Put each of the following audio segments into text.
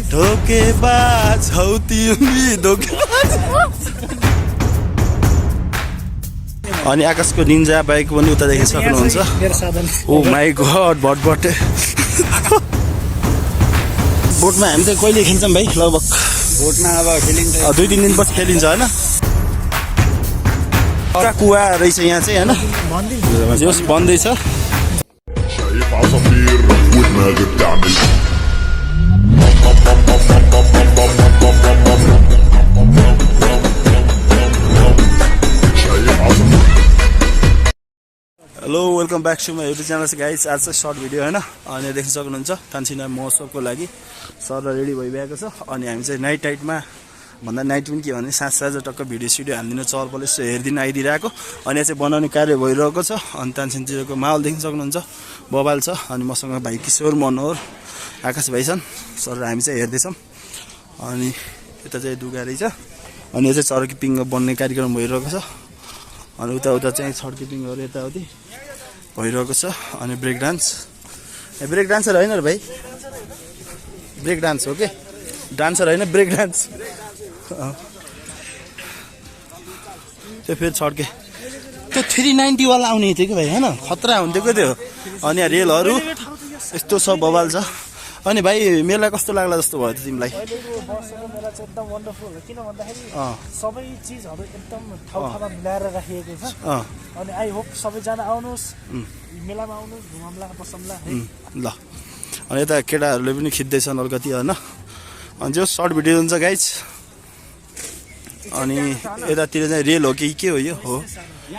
धोकेबाज हौ तिमी धोकेबाज। अनि आकाशको निन्जा बाइक पनि उता देख्न सक्नुहुन्छ। ओ माई गॉड भटभटे। बोटमा हामी चाहिँ कहिले खेल्छौँ भाइ? लगभग बोटमा अब खेलिन्छ 2-3 दिनपछि खेलिन्छ होइन। पुरा कुवा रहेछ यहाँ चाहिँ होइन, जोस् बन्दैछ। Hello welcome back to my YouTube channel guys. आज चाहिँ सर्ट भिडियो होइन। अनि देख्न सक्नुहुन्छ तानसेन महोत्सवको लागि सर रेडी भइरहेको छ। अनि हामी चाहिँ नाइटमा भन्दा नाइट पनि के भने साँझ टक्क भिडियो सिडियो हालिदिनु चहलपहल यसो हेरिदिनु आइदिरहेको। अनि चाहिँ बनाउने कार्य भइरहेको छ। अनि तानसेनतिरको माहौल देख्न सक्नुहुन्छ, बबाल छ। अनि मसँग भाइ किशोर, मनोहर, आकाश भाइ छन्। सर हामी चाहिँ हेर्दैछौँ। अनि यता चाहिँ डुगा रहेछ। अनि यो चाहिँ चर्किपिङ बन्ने कार्यक्रम भइरहेको छ। अनि उता चाहिँ छड्किपिङहरू यताउति भइरहेको छ। अनि ब्रेक डान्स, ब्रेक डान्सर होइन र भाइ, ब्रेक डान्स हो के, डान्सर होइन ब्रेक डान्स। त्यो फेरि छड्के त्यो 390 वाला आउने थियो कि भाइ होइन, खतरा हुन्थ्यो क्या त्यो। अनि यहाँ रेलहरू यस्तो छ, बबाल छ। अनि भाइ मेला कस्तो लाग्ला जस्तो भयो त तिमीलाई? मेला चाहिँ एकदम वन्डरफुल हो, किन भन्दाखेरि सबै चिजहरू एकदम ठाउँमा मिलाएर राखिएको छ। अनि आई होप सबैजना आउनुहोस्, मेलामा आउनुहोस्, घुमौँला बसौँला है। ल अनि यता केटाहरूले पनि खिच्दैछन् अलिकति होइन। अनि जो सर्ट भिडियो हुन्छ गाइज। अनि यतातिर चाहिँ रेल हो कि के हो यो हो।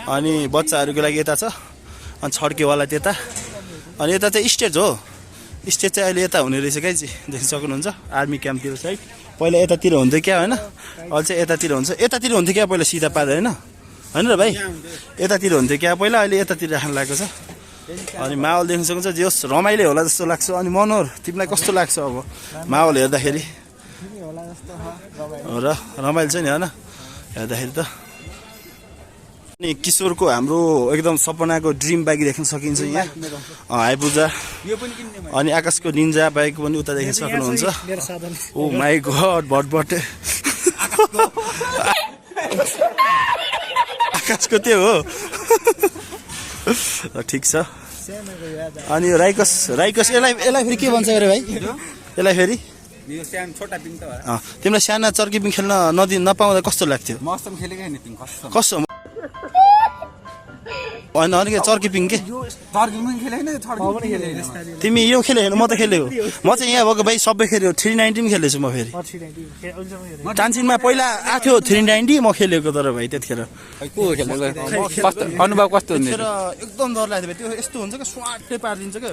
अनि बच्चाहरूको लागि यता छ। अनि छड्केवाला त्यता। अनि यता चाहिँ स्टेज हो। स्टेज चाहिँ अहिले यता हुने रहेछ गाइज, देख्न सक्नुहुन्छ आर्मी क्याम्पतिर साइड। पहिला यतातिर हुन्थ्यो क्या होइन, अहिले चाहिँ यतातिर हुन्छ। यतातिर हुन्थ्यो क्या पहिला सिधा पार होइन, होइन र भाइ? यतातिर हुन्थ्यो क्या पहिला, अहिले यतातिर राख्नु लागेको छ। अनि माहौल देख्न सक्नुहुन्छ, जस रमाइलो होला जस्तो लाग्छ। अनि मनोहर तिमीलाई कस्तो लाग्छ अब माहौल हेर्दाखेरि? र रमाइलो छ नि होइन हेर्दाखेरि त। अनि किशोरको हाम्रो एकदम सपनाको ड्रिम बाइक देख्न सकिन्छ यहाँ आइपुजा। अनि आकाशको निन्जा बाइक पनि उता देख्न सक्नुहुन्छ। ओ माई गॉड भटभटे। आकाशको त्यो हो। ठिक छ। अनि राइकस यसलाई फेरि के भन्छ अरे भाइ? यसलाई फेरि तिमीलाई साना चर्किपिङ खेल्न नपाउँदा कस्तो लाग्थ्यो? कस्तो होइन अनि चर्किपिङ के तिमी यो खेल्यो होइन? म त खेलेको, म चाहिँ यहाँ भएको भाइ सबै खेल्यो। 390 पनि खेलेछु म फेरि। तानसेनमा पहिला आएको थियो 390 म खेलेको। तर भाइ त्यतिखेर अनुभव कस्तो हुन्छ? एकदम डर लाग्थ्यो त्यो। यस्तो हुन्छ क्या, स्वाटले पारिदिन्छ क्या।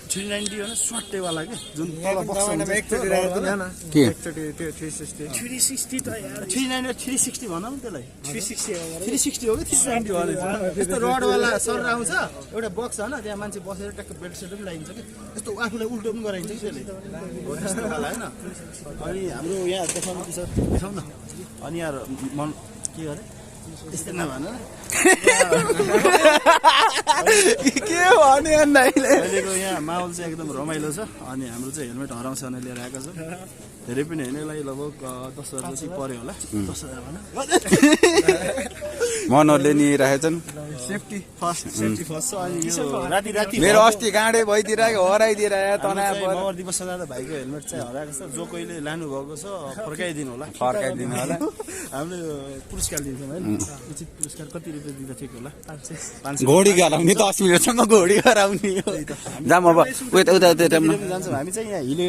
390 हो स्वाटेवाला के, जुन तल बक्स हुन्छ के 360 त यार 390 360 भनौँ त्यसलाई। 360 हो कि 390 हो? यस्तो रडवाला सर आउँछ, एउटा बक्स होइन, त्यहाँ मान्छे बसेर ट्याक्क बेल्ट सेट पनि लगाइन्छ कि, यस्तो आफूलाई उल्टो पनि गराइन्छ कि त्यसले, हो त्यस्तोवाला होइन। अनि हाम्रो यहाँ देखाउनु छ, देखाउँ न। अनि यहाँ मन के गरे त्यस्तै नभन के भने अहिलेको यहाँ माहौल चाहिँ एकदम रमाइलो छ। अनि हाम्रो चाहिँ हेलमेट हराउँछ भनेर लिएर आएको छ। धेरै पनि होइन, यसलाई लगभग 10,000 जति पर्यो होला। 10,000 भन मनोहरले नि राखेछन्। सेफ्टी फर्स्ट अनि राति मेरो अस्ति गाडे भइदिरहेको हराइदिएर मगर दिवस जाँदा भाइको हेलमेट चाहिँ हराएको छ। जो कोहीले लानु भएको छ फर्काइदिनु होला। हामीले पुरस्कार दिन्छौँ होइन, उचित पुरस्कार। कति रुपियाँ दिँदा ठिक होला? 500 घोडी गराउने 10 मिनटसम्म घोडी गराउने जाम। अब उता जान्छौँ हामी चाहिँ यहाँ हिलो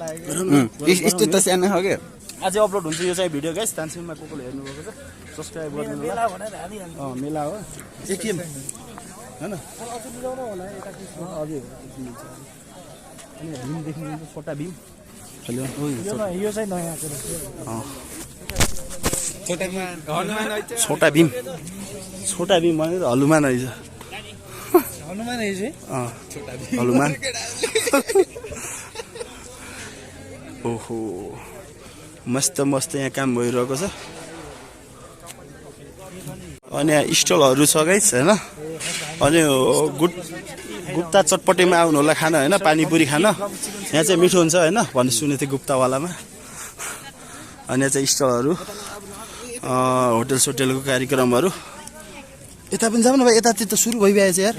यस्तो त सानो हो क्या। आज अपलोड हुन्छ यो चाहिँ भिडियो गाइस। तानसेनमा कोकोले हेर्नुभएको छ सब्सक्राइब गर्नु होला। मेला हो एटिएम होइन भीम देख्नुहुन्छ, छोटा भीम। हेलो यो चाहिँ नयाँ छोटा भीम भनेर हनुमान रहेछ। हनुमान ओहो मस्त यहाँ काम भइरहेको छ। अनि यहाँ स्टलहरू छ गाइस हैन। अनि गुप्ता चटपटेमा आउनु होला खाना होइन, पानीपुरी खान। यहाँ चाहिँ मिठो हुन्छ होइन भन्ने सुनेको थिएँ गुप्तावालामा। अनि यहाँ चाहिँ स्टलहरू, होटल सोटेलको कार्यक्रमहरू। यता पनि जाऊँ न भाइ, यता त सुरु भइरहेछ यार।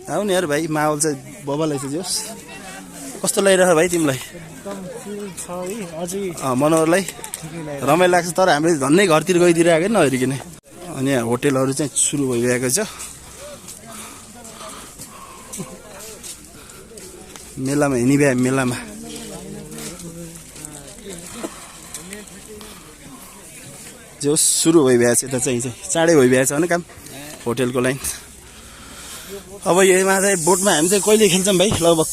आउनु यार भाइ, माहौल चाहिँ बबालै छ। जोस् कस्तो लागिरहेछ भाइ तिमीलाई? मनोहरलाई रमाइलो लाग्छ, तर हामीले धन्नै घरतिर गइदिरहेको नहेरिकन। अनि यहाँ होटेलहरू चाहिँ सुरु भइरहेको छ। मेलामा हिँडिभ्या, मेलामा जो सुरु भइरहेछ। यता चाहिँ चाँडै भइरहेछ होइन काम, होटेलको लाइन। अब यहीमा चाहिँ बोटमा हामी चाहिँ कहिले खेल्छौँ भाइ? लगभग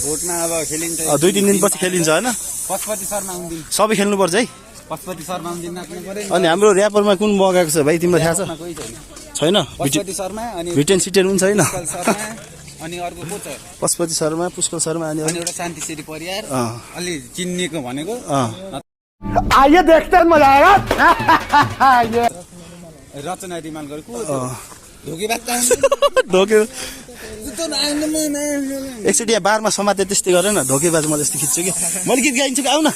बोटमा अब खेलिन्छ 2-3 दिनपछि खेलिन्छ होइन? पशुपति शर्मा आउँदिन, सबै खेल्नुपर्छ है। पशुपति शर्मा आउँदिन नाच्नु पर्यो। अनि हाम्रो ऱ्यापरमा कुन मगाएको छ भाइ, तिमीलाई थाहा छ? कोही छैन। छैन? पशुपति शर्मा अनि भिटेन सिटेन पनि छैन? पुष्कल शर्मा अनि अर्को को छ? पशुपति शर्मा, पुष्कल शर्मा अनि एउटा शान्तिश्री परियार। अलि चिन्नेको भनेको आइए देखते हैं, मजा आएगा। रचना रिमाल गरेको ढोकेबाज ढोके एकचोटि यहाँ बारमा समाते त्यस्तै गर न। ढोकेबाज म जस्तो खिच्छु कि मैले गीत गाइन्छु कि, आउ न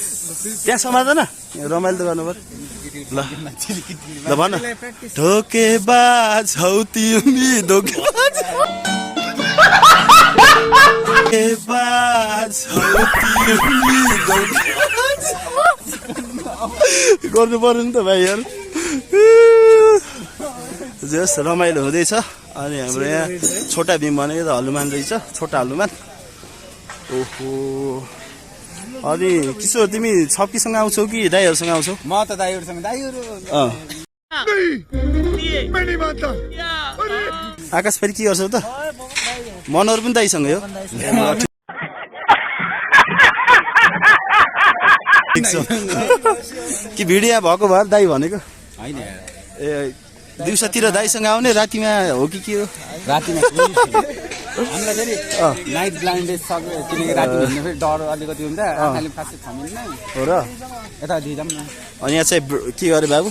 त्यहाँ समात न, रमाइलो त गर्नु पर्यो। ल ल भन। ढोकेबाज हौ तिमी, ढोकेबाज गर्नु पर्यो नि त भाइ यार। जस रमाइलो हुँदैछ। अनि हाम्रो यहाँ छोटा भीम भनेको त हनुमान रहेछ, छोटा हनुमान। ओहो, अनि किशोर तिमी छप्कीसँग आउँछौ कि दाईहरूसँग आउँछौ? म त दाइहरुसँग दाइहरु आकाश फेरि के गर्छौ त? मनोहर पनि दाईसँग हो। कि भिडियो भएको भएर दाई भनेको हैन। ए दिउँसोतिर दाईसँग आउने, रातिमा हो कि के हो? रातिमा हामीलाई फेरि नाइट ब्लाइन्डेड सक्यो, किनकि रातिमा हिँड्नु फेरि डर अलिकति हुन्छ। आँखाले फास्टै थमिन्न हो र। यता दिइजाम न। अनि यहाँ चाहिँ के गरे बाबु?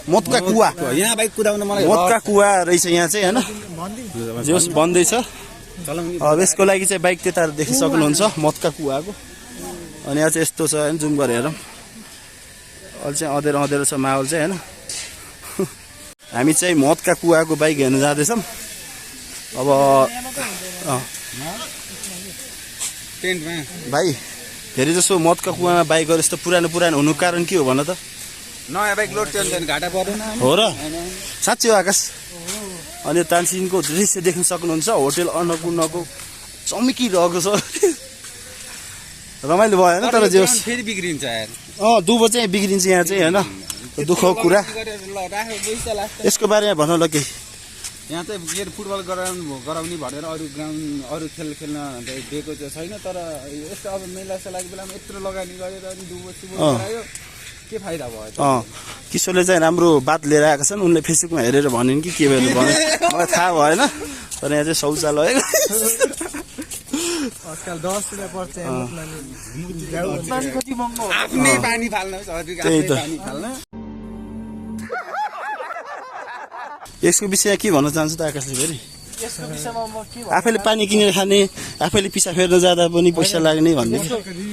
मोतका कुवा। यहाँ बाइक कुदाउन मलाई मोतका कुवा रहेछ यहाँ चाहिँ होइन? जोस बन्दैछ। अब यसको लागि चाहिँ बाइक त्यता देखि सक्नुहुन्छ, मोतका कुवाको। अनि यहाँ चाहिँ यस्तो छ होइन, जुम गरेर अहिले चाहिँ अँधेरो छ माहौल चाहिँ होइन। हामी चाहिँ मोतका कुवाको बाइक हेर्न जाँदैछौँ। अब टेन्टमा भाइ फेरि जसो मोतका कुवामा बाइक गरे जस्तो पुरानो हुनुको कारण के हो भन त? नयाँ बाइक लोड थियो भने घाटा परेन हो र? साँच्चै हो आकाश। अनि तानसिनको दृश्य देख्न सक्नुहुन्छ, होटेल अन्नपूर्णको चम्किरहेको छ। रमाइलो भयो होइन? तर जे होस् फेरि बिग्रिन्छ यार। दुबो चाहिँ बिग्रिन्छ यहाँ चाहिँ होइन, दुःखको कुरा। यसको बारेमा भन ल केही। यहाँ चाहिँ के फुटबल गराउने भनेर अरू खेल खेल्न दिएको चाहिँ छैन। तर यस्तो अब मेला सेलाको बेलामा यत्रो लगानी गरेर अनि दुबो गरायो, के फाइदा भयो? किशोरले चाहिँ राम्रो बात लिएर आएका छन्। उनले फेसबुकमा हेरेर भनिन् कि के भने मलाई थाहा भएन। तर यहाँ चाहिँ शौचालय आजकल 10 रुपैयाँ पर्छ। आफ्नै पानी फाल्न, त्यही त। यसको विषय के भन्न चाहन्छु त आकाशले फेरि? यसको विषयमा म के आफैले पानी किनेर खाने, आफैले पिसा फेर्न जाँदा पनि पैसा लाग्ने भन्ने।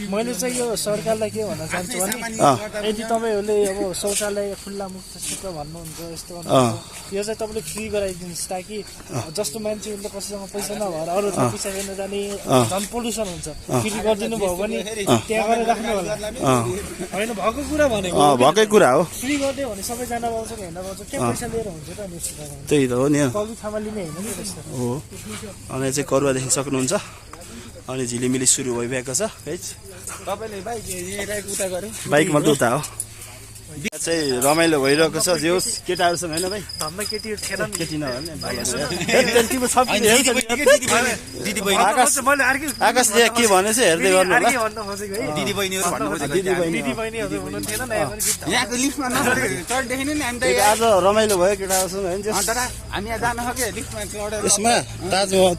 मैले चाहिँ यो सरकारलाई के भन्न चाहन्छु भने, यदि तपाईँहरूले अब शौचालय खुल्ला मुक्त क्षेत्र भन्नुहुन्छ यस्तो भन्नुहुन्छ, यो चाहिँ तपाईँले फ्री गराइदिनुहोस्, ताकि जस्तो मान्छेहरूले कसैसँग पैसा नभएर अरू पिसा फेर्न जाने झन् पोल्युसन हुन्छ। फ्री गरिदिनु भयो भने त्यहाँ गएर राख्नु होला होइन? भएको कुरा भनेको भएकै कुरा हो। फ्री गरिदियो भने सबैजना पाउँछ कि हेर्न पाउँछ, के पैसा लिएर हुन्छ त? त्यही त हो नि कवि थामा लिने होइन नि त्यस्तो हो। अनि चाहिँ करुवा देख्न सक्नुहुन्छ। अनि झिलिमिली सुरु भइरहेको छ गाइस। तपाईँले बाइक उता गरे, बाइकमा त उता हो। चाहिँ रमाइलो भइरहेको छ। जे होस् केटाहरूसँग होइन भाइ, धन्दा केटीहरू थिएन नि। केटी नभए आकाश के भनेछ हेर्दै गर्नु होला। दिदी बहिनीहरू हुनुहुन्थेन नयाँ पनि गीत यहाँको लिफ्टमा चढ्देखि नि हामी त आज रमाइलो भयो केटाहरूसँग होइन? हामी यहाँ जानु सक्यो लिफ्टमा चढेर। यसमा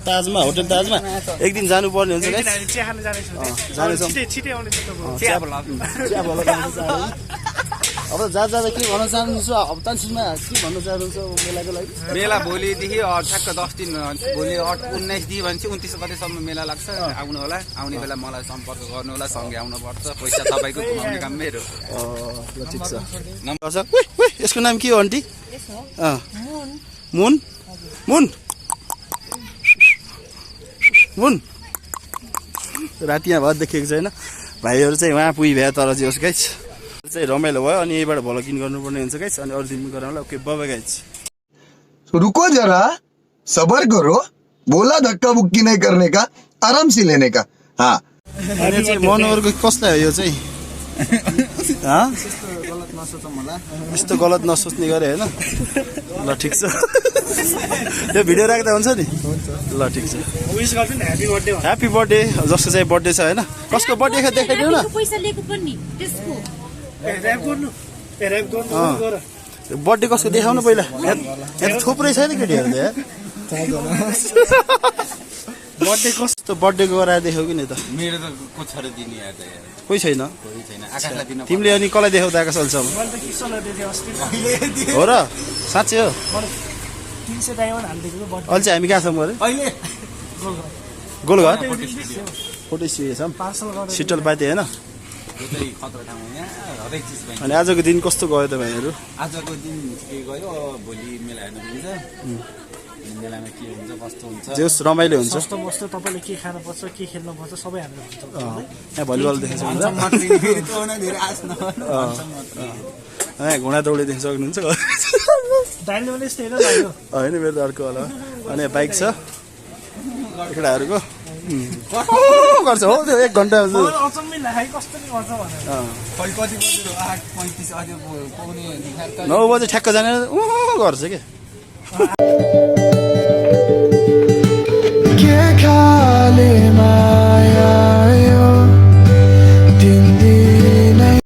ताजमा होटल ताजमा एक दिन जानुपर्ने हुन्छ गाइस। चिया खान जानेछु। जानेछौँ। छिटै आउने छ चिया भल चिया भल अब जाँदा के भन्न चाहनुहुन्छ अब तानसेनमा के भन्न चाहनुहुन्छ मेलाको लागि मेला भोलिदेखि ठ्याक्क 10 दिन भोलि 19 दिन भनेपछि 29 गतेसम्म मेला लाग्छ आउनु होला आउने बेला मलाई सम्पर्क गर्नु होला सँगै आउनुपर्छ पैसा तपाईँको घुमाउने काम मेरो ल ठिक छ यसको नाम के हो आन्टी मुन मुन मुन राति यहाँ भएर देखेको छैन भाइहरू चाहिँ उहाँ पुगिभ्या तर चाहिँ होस् गाइस चाहिँ रमाइलो भयो अनि यहीबाट भ्लगिङ गर्नुपर्ने हुन्छ गाइस अनि अरू दिन गराउँला ओके बाइ बाइ गाइस रुको जरा सबर करो बोला धक्का बुक्की नहीं करने का आराम से लेने का हाँ अनि चाहिँ मनोहरको कसलाई हो यो चाहिँ यस्तो गलत नसोच्ने गरे होइन ल ठिक छ यो भिडियो राख्दा हुन्छ नि ल ठिक छ विश गर्छु नि ह्यापी बर्थडे ह्यापी बर्थडे जसको चाहिँ बर्थडे छ होइन कसको बर्थडे देखाइदिउ न पैसा लिएको पनि त्यसको र्याप गर्नु गर बर्थडे कसको देखाउनु पहिला यहाँ थुप्रै छैन केटीहरू बर्थडे कस्तो बर्थडेको गराएर देखाउ कि नि त मेरो त को छ र दिने यार त यार कोही छैन कोही छैन आकाशलाई दिन तिमीले अनि कसलाई देखाउँदा आकाश अल्छम मैले त किसनलाई दिएँ अस्ति हो र साँच्चै हो 300 डायमन्ड हालिदिएको बर्थडे अहिले चाहिँ हामी कहाँ छौँ अरे अहिले गोलघर फोटो स्टुडियो छौँ पार्सल गरेर सिटल पाते होइन यो चाहिँ खतरा ठाउँ यहाँ हरेक चिज पाइन्छ अनि आजको दिन कस्तो गयो त भाइहरू आजको दिन के गयो भोलि मेला हेर्नु मिल्छ मेलामा के हुन्छ कस्तो हुन्छ जेस रमाइलो हुन्छ सस्तो बस्तो तपाईँले के खानु पर्छ के खेल्नु पर्छ सबै हामीले भन्छ यहाँ भलिबल देख्न सक्नुहुन्छ घुँडा दौडी देख्न सक्नुहुन्छ दाइले पनि यस्तै होइन लाग्यो होइन मेरो त अर्को होला अनि बाइक छ केटाहरूको गर्छ हो त्यो 1 घन्टा अचम्मै लाग्यो कस्तो नि गर्छ भनेर कति बजे 8:35 अहिले पाउने 9 बजे ठ्याक्क जाने गर्छ के